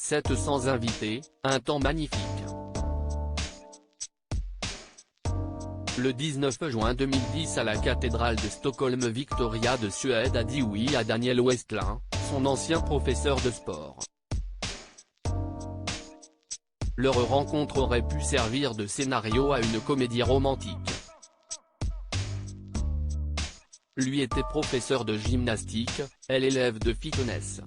700 invités, un temps magnifique. Le 19 juin 2010 à la cathédrale de Stockholm, Victoria de Suède a dit oui à Daniel Westlund, son ancien professeur de sport. Leur rencontre aurait pu servir de scénario à une comédie romantique. Lui était professeur de gymnastique, elle élève de fitness.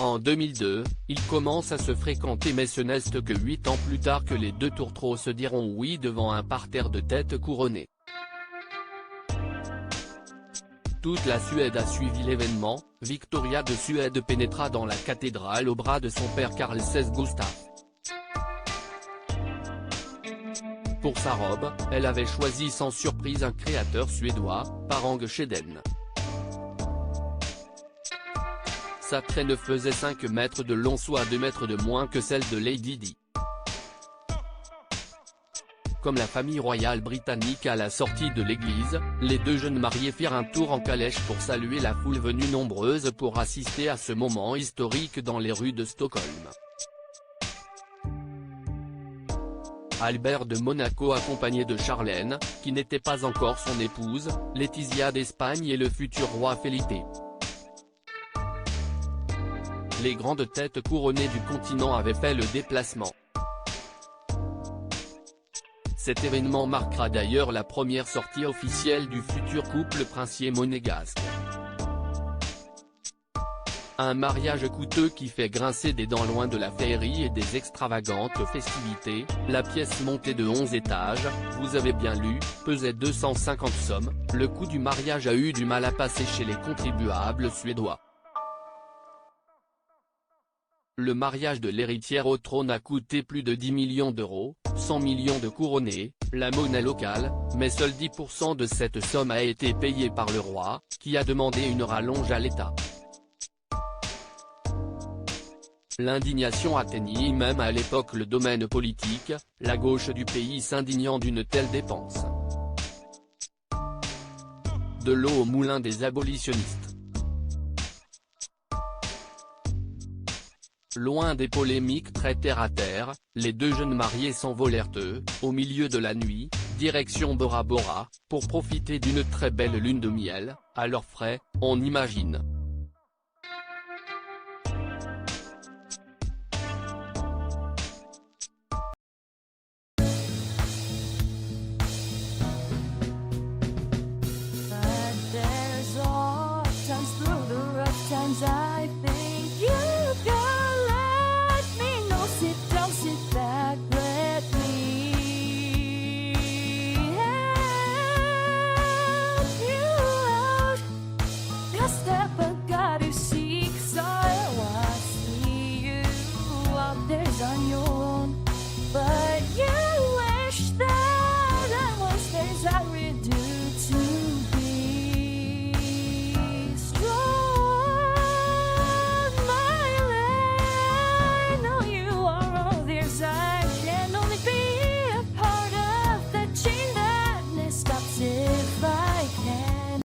En 2002, ils commencent à se fréquenter mais ce n'est que 8 ans plus tard que les deux tourtereaux se diront oui devant un parterre de têtes couronnées. Toute la Suède a suivi l'événement, Victoria de Suède pénétra dans la cathédrale au bras de son père Carl XVI Gustaf. Pour sa robe, elle avait choisi sans surprise un créateur suédois, Parang Scheden. Sa traîne faisait 5 mètres de long soit 2 mètres de moins que celle de Lady Di. Comme la famille royale britannique à la sortie de l'église, les deux jeunes mariés firent un tour en calèche pour saluer la foule venue nombreuse pour assister à ce moment historique dans les rues de Stockholm. Albert de Monaco accompagné de Charlène, qui n'était pas encore son épouse, Laetitia d'Espagne et le futur roi Felipe. Les grandes têtes couronnées du continent avaient fait le déplacement. Cet événement marquera d'ailleurs la première sortie officielle du futur couple princier monégasque. Un mariage coûteux qui fait grincer des dents loin de la féerie et des extravagantes festivités, la pièce montée de 11 étages, vous avez bien lu, pesait 250 sommes, le coût du mariage a eu du mal à passer chez les contribuables suédois. Le mariage de l'héritière au trône a coûté plus de 10 millions d'euros, 100 millions de couronnés, la monnaie locale, mais seul 10% de cette somme a été payé par le roi, qui a demandé une rallonge à l'État. L'indignation atteignit même à l'époque le domaine politique, la gauche du pays s'indignant d'une telle dépense. De l'eau au moulin des abolitionnistes. Loin des polémiques très terre-à-terre, les deux jeunes mariés s'envolèrent au milieu de la nuit, direction Bora Bora, pour profiter d'une très belle lune de miel, à leurs frais, on imagine.